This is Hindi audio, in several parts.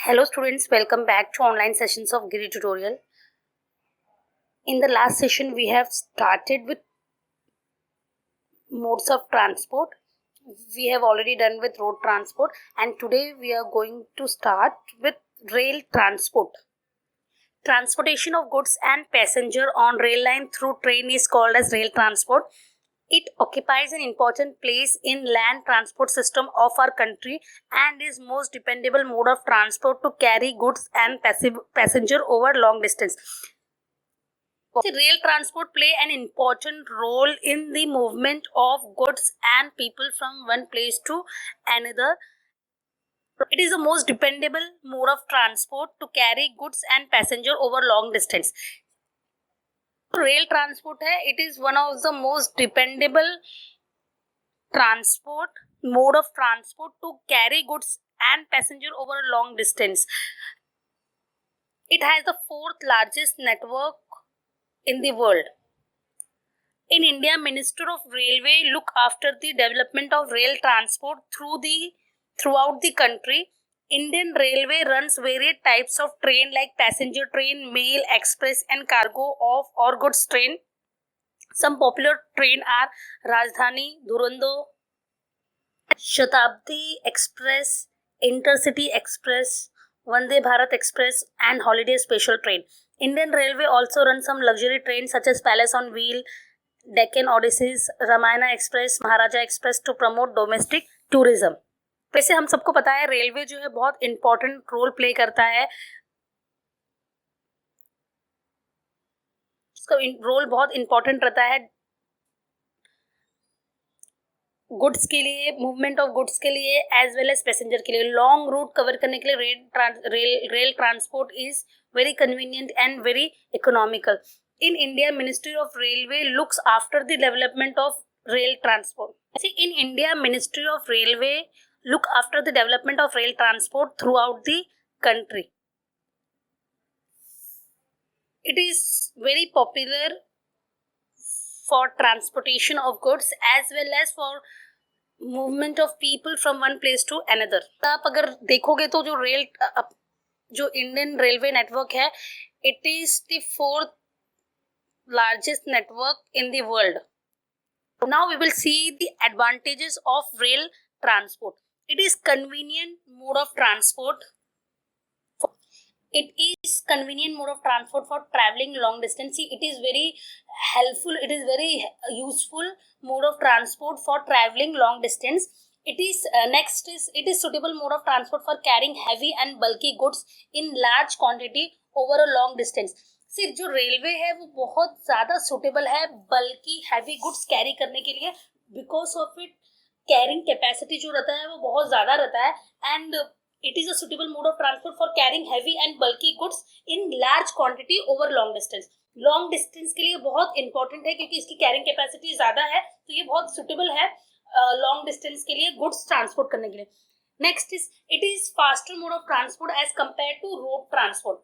Hello students, welcome back to online sessions of Giri tutorial. In the last session we have started with modes of transport. We have already done with road transport and today we are going to start with rail transport. Transportation of goods and passenger on rail line through train is called as rail transport. It occupies an important place in land transport system of our country and is most dependable mode of transport to carry goods and passenger over long distance. Rail transport play an important role in the movement of goods and people from one place to another. It is the most dependable mode of transport to carry goods and passenger over long distance. Rail transport है, it is one of the most dependable transport mode of transport to carry goods and passenger over a long distance. It has the fourth largest network in the world. In India, Minister of Railway look after the development of rail transport throughout the country. Indian Railway runs various types of train like passenger train, mail, express and cargo of or goods train. Some popular train are Rajdhani, Duronto, Shatabdi Express, Intercity Express, Vande Bharat Express and Holiday Special Train. Indian Railway also runs some luxury trains such as Palace on Wheel, Deccan Odysseys, Ramayana Express, Maharaja Express to promote domestic tourism. वैसे हम सबको पता है रेलवे जो है बहुत इंपॉर्टेंट रोल प्ले करता है. इसका रोल बहुत इंपॉर्टेंट रहता है गुड्स के लिए, मूवमेंट ऑफ गुड्स के लिए एज वेल एज पैसेंजर के लिए. लॉन्ग रूट कवर करने के लिए rail transport is very convenient and very economical. In India, ministry of railway looks after the development of rail transport. In India, ministry of railway look after the development of rail transport throughout the country. It is very popular for transportation of goods as well as for movement of people from one place to another. आप अगर देखोगे तो जो इंडियन रेलवे नेटवर्क है, it is the fourth largest network in the world. Now we will see the advantages of rail transport. It is convenient mode of transport. It is convenient mode of transport for traveling long distance. It is very helpful. It is very useful mode of transport for traveling long distance. It is it is suitable mode of transport for carrying heavy and bulky goods in large quantity over a long distance. सिर्फ जो रेलवे है वो बहुत ज़्यादा सुटेबल है बल्कि हैवी गुड्स कैरी करने के लिए, because of it carrying capacity जो रहता है वो बहुत ज़्यादा रहता है and it is a suitable mode of transport for carrying heavy and bulky goods in large quantity over long distance. Long distance के लिए बहुत इंपॉर्टेंट है क्योंकि इसकी कैरिंग कैपेसिटी ज़्यादा है, तो ये बहुत सुटेबल है लॉन्ग डिस्टेंस के लिए गुड्स ट्रांसपोर्ट करने के लिए. Next is it is faster mode of transport as compare to road transport.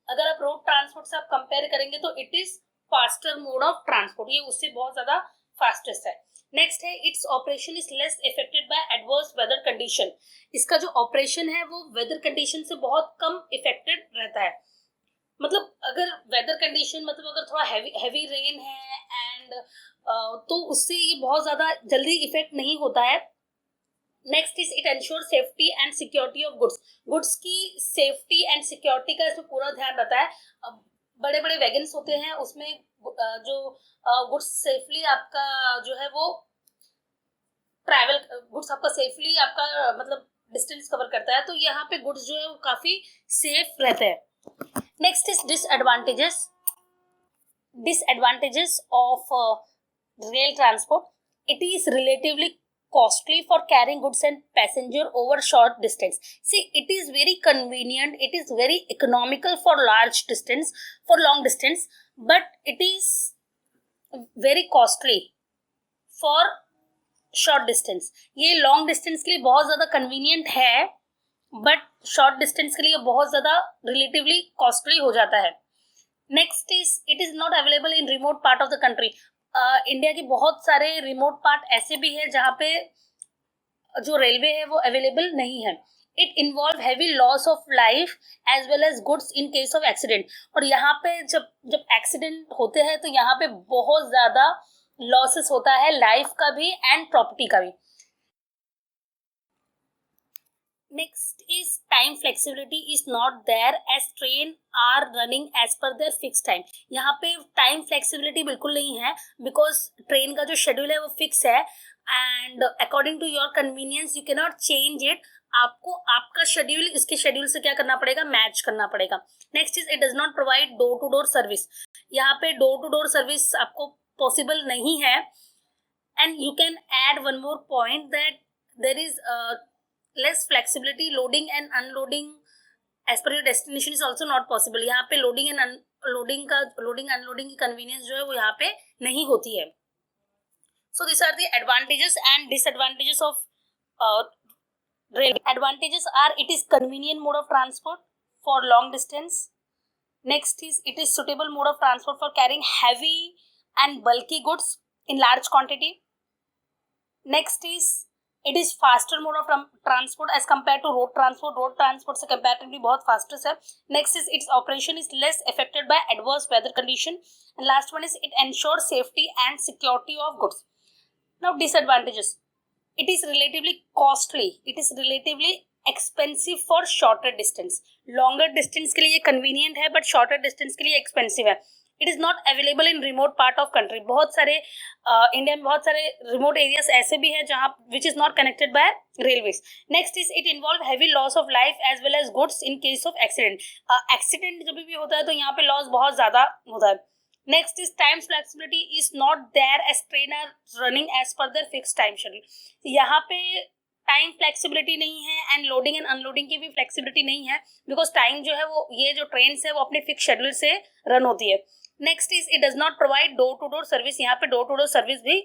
अगर आप रोड ट्रांसपोर्ट से आप कंपेयर करेंगे तो it is faster mode of transport, ये उससे बहुत ज्यादा फास्टेस्ट है. नेक्स्ट है its operation is less affected by adverse weather condition. इसका जो ऑपरेशन है वो वेदर कंडीशन से बहुत कम इफेक्टेड रहता है. मतलब अगर वेदर कंडीशन मतलब अगर थोड़ा हैवी रेन है एंड तो उससे ये बहुत ज्यादा जल्दी इफेक्ट नहीं होता है. Next is it ensure safety and security of goods. Goods की सेफ्टी एंड सिक्योरिटी का इसमें पूरा ध्यान रहता है. बड़े बड़े वैगन्स होते हैं उसमें जो गुड्स सेफली आपका जो है वो ट्रैवल गुड्स आपका सेफली आपका मतलब डिस्टेंस कवर करता है, तो यहाँ पे गुड्स जो है वो काफी सेफ रहते हैं. Next is disadvantages of rail transport. It is relatively costly for carrying goods and passenger over short distance. See, it is very convenient, it is very economical for long distance, but it is very costly for short distance. ये long distance के लिए बहुत ज़्यादा convenient है, but short distance के लिए बहुत ज़्यादा relatively costly हो जाता है. Next is it is not available in remote part of the country. India के बहुत सारे रिमोट पार्ट ऐसे भी है जहाँ पे जो रेलवे है वो अवेलेबल नहीं है. It involve heavy loss of life as well as goods in case of accident. और यहाँ पे जब एक्सीडेंट होते हैं तो यहाँ पे बहुत ज्यादा लॉसेस होता है, लाइफ का भी एंड प्रॉपर्टी का भी। Next is time flexibility is not there as train are running as per their fixed time। यहाँ पे टाइम फ्लेक्सिबिलिटी बिल्कुल नहीं है, बिकॉज ट्रेन का जो शेड्यूल है वो फिक्स है and according to your convenience you cannot change it. आपको आपका शेड्यूल इसके शेड्यूल से क्या करना पड़ेगा, मैच करना पड़ेगा। Next is it does not provide door to door service. यहाँ पे डोर टू डोर सर्विस आपको पॉसिबल नहीं है। And you can add one more point that there is less flexibility, loading and unloading as per your destination is also not possible। यहाँ पे loading and unloading की convenience जो है वो यहाँ पे नहीं होती है। So these are the advantages and disadvantages of rail। Advantages are it is convenient mode of transport for long distance। Next is it is suitable mode of transport for carrying heavy and bulky goods in large quantity। Next is it is faster mode of transport as compared to road transport। road transport से comparatively बहुत faster है। Next is its operation is less affected by adverse weather condition and last one is it ensures safety and security of goods। Now disadvantages, it is relatively costly, it is relatively expensive for shorter distance। longer distance के लिए convenient है but shorter distance के लिए expensive है। It is not available in remote part of country. बहुत सारे इंडिया में बहुत सारे रिमोट एरियाज ऐसे भी हैं जहाँ which is not connected by railways. Next is it involve heavy loss of life as well as goods in case of accident. Accident जब भी होता है तो यहाँ पे लॉस बहुत ज्यादा होता है। Next is time flexibility is not there as train are running as per their fix time schedule. यहाँ पे टाइम फ्लेक्सिबिलिटी नहीं है एंड लोडिंग एंड अनलोडिंग की भी फ्लेक्सिबिलिटी नहीं है, बिकॉज टाइम जो है वो ये जो ट्रेन है वो अपने फिक्स शेड्यूल से रन होती है। Next is it does not provide door to door service. यहाँ पे डोर टू डोर सर्विस भी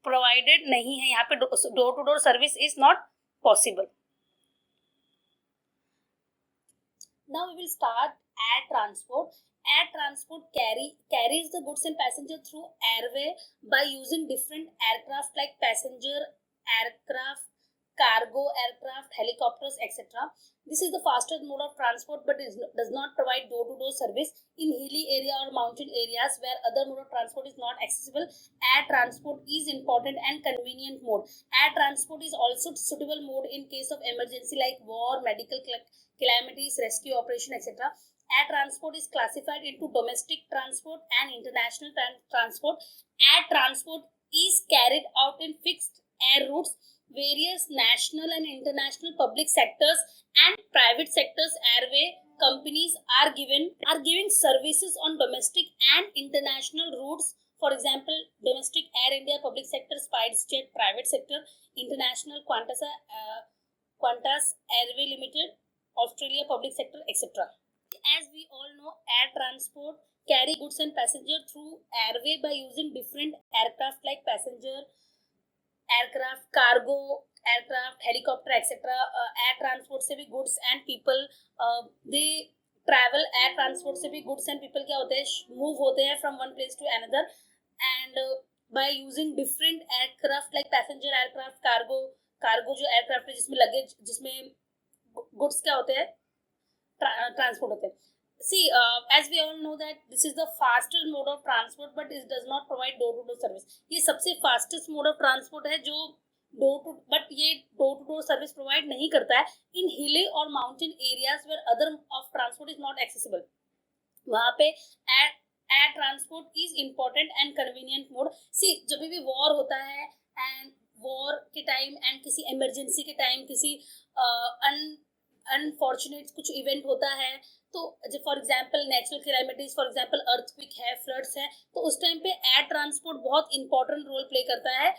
प्रोवाइडेड नहीं है, यहाँ पे door to door service is not possible. Now we will start air transport। Air transport carries the goods and passenger through airway by using different aircraft like passenger aircraft, cargo aircraft, helicopters, etc. This is the fastest mode of transport but does not provide door-to-door service in hilly area or mountain areas where other mode of transport is not accessible। Air transport is important and convenient mode। Air transport is also suitable mode in case of emergency like war, medical calamities, rescue operation, etc. Air transport is classified into domestic transport and international transport। Air transport is carried out in fixed air routes। Various national and international public sectors and private sectors airway companies are giving services on domestic and international routes। For example, domestic Air India, public sector SpiceJet, private sector international Qantas Airway Limited, Australia public sector, etc. As we all know, air transport carry goods and passenger through airway by using different aircraft like passenger aircraft, cargo aircraft, helicopter, etc. Air transport से भी goods and people they travel। air transport से भी goods and people क्या होते हैं, move होते हैं from one place to another and by using different aircraft like passenger aircraft, cargo जो aircraft है जिसमें luggage, जिसमें goods क्या होते हैं, transport होते हैं। See, as we all know that this is the fastest mode of transport but it does not provide door to door service। ये सबसे fastest mode of transport है जो but ये door to door service provide नहीं करता है in hilly or mountain areas where other of transport is not accessible। वहाँ पे air transport is important and convenient mode। See, जब भी war होता है and war के टाइम एंड किसी emergency के टाइम, किसी अनफॉर्चुनेट कुछ इवेंट होता है तो for example natural calamities, for example earthquake है, फ्लड्स है, तो उस टाइम पे एयर ट्रांसपोर्ट बहुत इंपॉर्टेंट रोल प्ले करता है।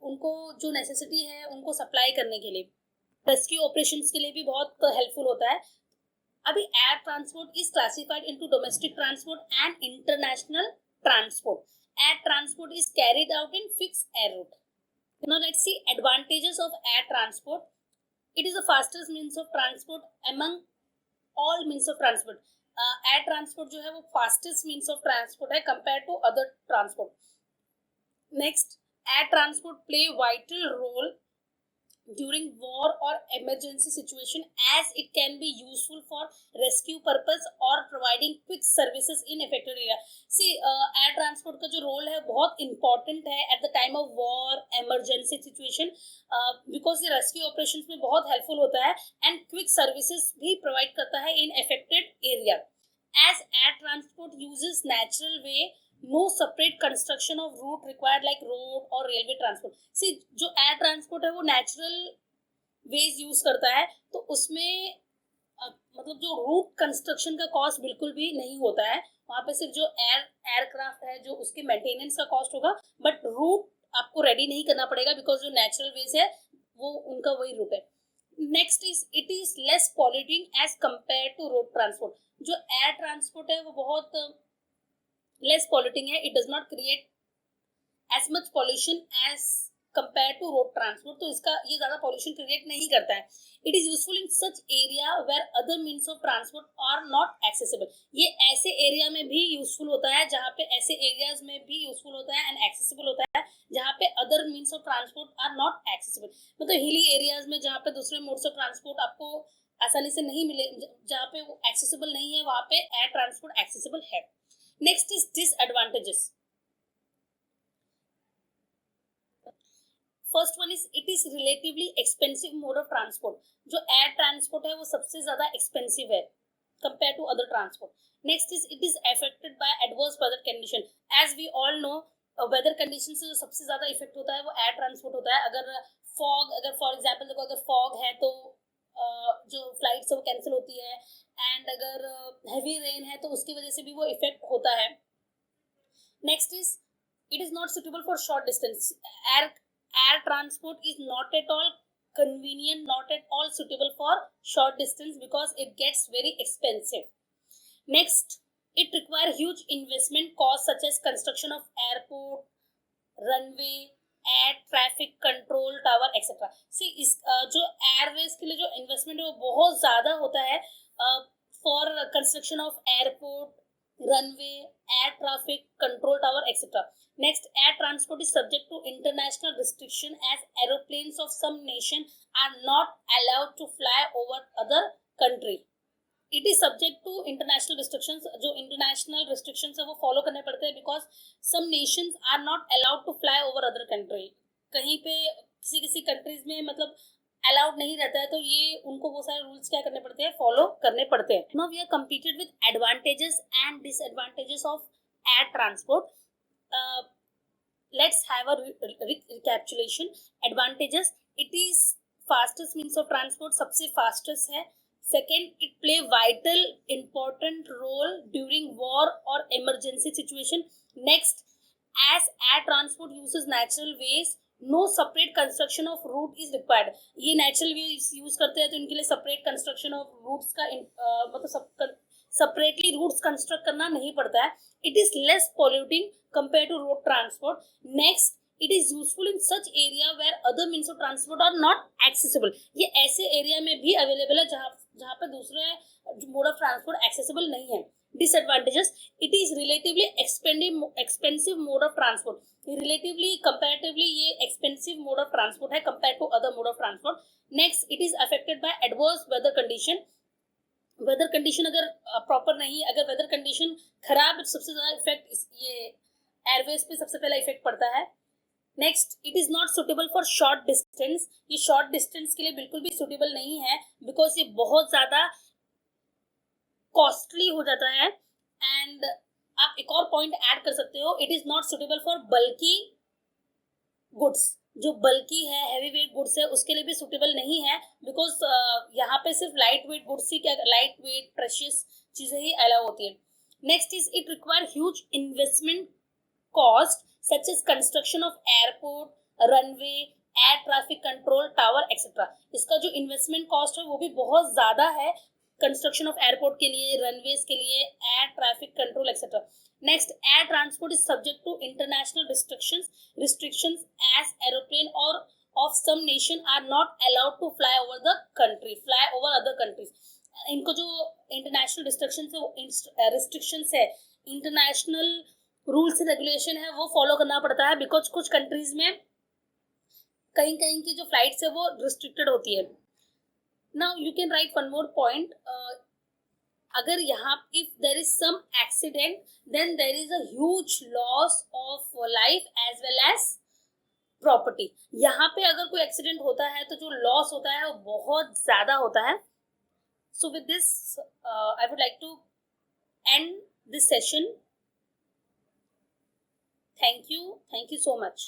उनको जो नेसेसिटी है उनको सप्लाई करने के लिए, रेस्क्यू ऑपरेशंस के लिए भी बहुत हेल्पफुल होता है। अभी air transport is classified into domestic transport and international transport. Air transport is carried out in fix air root. Now let's see advantages of air transport। It is the fastest means of transport among all means of transport। air transport जो है वो fastest means of transport है compared to other transport। Next, air transport play vital role during war or emergency situation, as it can be useful for rescue purpose or providing quick services in affected area. See, air transport का जो role है बहुत important है at the time of war, emergency situation, because ये rescue operations में बहुत helpful होता है and quick services भी provide करता है in affected area. As air transport uses natural way, no separate construction of route required like road or railway transport. See, जो air transport है वो natural ways यूज करता है, तो उसमें मतलब जो रूट कंस्ट्रक्शन का कॉस्ट बिल्कुल भी नहीं होता है वहां पे। सिर्फ जो एयरक्राफ्ट है जो उसके मेंटेनेंस का कॉस्ट होगा, बट रूट आपको रेडी नहीं करना पड़ेगा बिकॉज जो नेचुरल वेज है वो उनका वही रूट है। Next is it is less polluting as compare to road transport. जो एयर ट्रांसपोर्ट है वो बहुत लेस पॉल्यूटिंग है, it does not create as much pollution as compare to road transport, तो इसका ये ज्यादा पॉल्यूशन क्रिएट नहीं करता है। It is useful in such area where other means of transport are not accessible. ये ऐसे एरिया में भी यूजफुल होता है जहाँ पे ऐसे एरियाज में भी यूजफुल होता है एंड एक्सेसिबल होता है जहाँ पे other means of transport are not accessible. मतलब हिली एरियाज में जहाँ पे दूसरे मोड्स ऑफ ट्रांसपोर्ट आपको आसानी से नहीं मिले, जहाँ पे वो एक्सेसिबल नहीं है वहाँ पे एयर ट्रांसपोर्ट एक्सेसिबल है। Next is disadvantages. First one is it is relatively expensive mode of transport. जो एयर ट्रांसपोर्ट है वो सबसे ज्यादा एक्सपेंसिव है compare to other transport. Next is it is affected by adverse weather condition. As we all know, weather condition से जो सबसे ज्यादा इफेक्ट होता है वो एयर ट्रांसपोर्ट होता है। अगर फॉग, अगर फॉर एग्जाम्पल देखो, अगर फॉग है तो जो फ्लाइट्स है वो कैंसिल होती है, एंड अगर हैवी रेन है तो उसकी वजह से भी वो इफेक्ट होता है। Next is it is not suitable for short distance. Air transport is not at all convenient, not at all suitable for short distance because it gets very expensive. Next, it requires huge investment costs such as construction of airport, runway, air traffic control tower, etc. See, इस जो एयरवेज के लिए जो इन्वेस्टमेंट है वो बहुत ज़्यादा होता है for construction of airport, runway, air traffic control tower, etc. Next, air transport is subject to international restriction as aeroplanes of some nation are not allowed to fly over other country. It is subject to international restrictions. जो international restrictions है वो follow करने पड़ते हैं because some nations are not allowed to fly over other country. कहीं पे किसी countries में मतलब अलाउड नहीं रहता है, तो ये उनको वो सारे रूल्स क्या करने पड़ते हैं, फॉलो करने पड़ते हैं। Now we are completed with advantages and disadvantages of air transport. Let's have a recapitulation. Advantages, it is fastest means of transport, सबसे फास्टेस्ट है। Second, it play vital important role during war और emergency situation. Next, as air transport uses natural ways, no separate construction of route is required. ये नेचुरल वे यूज करते हैं तो इनके लिए सेपरेट कंस्ट्रक्शन ऑफ रूट्स का मतलब सेपरेटली रूट्स कंस्ट्रक्ट करना नहीं पड़ता है। It is less polluting compare to road transport. Next, it is useful in such area where other means of transport are not accessible. ये ऐसे एरिया में भी अवेलेबल है जहाँ पे दूसरे मोड ऑफ ट्रांसपोर्ट एक्सेसिबल नहीं है। Disadvantages, it is relatively expensive mode of transport. Relatively, comparatively ये expensive mode of transport है compared to other mode of transport. Next, it is affected by adverse weather condition. Weather condition अगर प्रॉपर नहीं, अगर वेदर कंडीशन खराब, सबसे ज्यादा इफेक्ट ये एयरवेज पे सबसे पहला इफेक्ट पड़ता है। Next, it is not suitable for short distance. ये शॉर्ट डिस्टेंस के लिए बिल्कुल भी सुटेबल नहीं है बिकॉज ये बहुत ज्यादा कॉस्टली हो जाता है। एंड आप एक और पॉइंट ऐड कर सकते हो, it is not suitable for bulky goods. जो बल्की है, हैवी वेट गुड्स है, उसके लिए भी सुटेबल नहीं है बिकॉज यहाँ पे सिर्फ लाइट वेट गुड्स ही, क्या लाइट वेट प्रेशियस चीजें ही अलाउ होती है। Next is it require huge investment cost such as construction of airport, runway, air traffic control tower, etcetera. इसका जो इन्वेस्टमेंट कॉस्ट है वो भी बहुत ज्यादा है कंस्ट्रक्शन ऑफ एयरपोर्ट के लिए, रनवेज के लिए, air traffic control, etcetera. Next, air transport is subject to international restrictions as aeroplane or of some nation are not allowed to fly over other countries. इनको जो इंटरनेशनल रिस्ट्रिक्शंस है, इंटरनेशनल रूल्स रेगुलेशन है, वो फॉलो करना पड़ता है बिकॉज कुछ कंट्रीज में कहीं कहीं की जो फ्लाइट्स है वो रिस्ट्रिक्टेड होती है. Now you can write one more point. अगर यहाँ if there is some accident then there is a huge loss of life as well as property. यहाँ पे अगर कोई एक्सीडेंट होता है तो जो लॉस होता है वो बहुत ज्यादा होता है. So with this I would like to end this session. Thank you so much.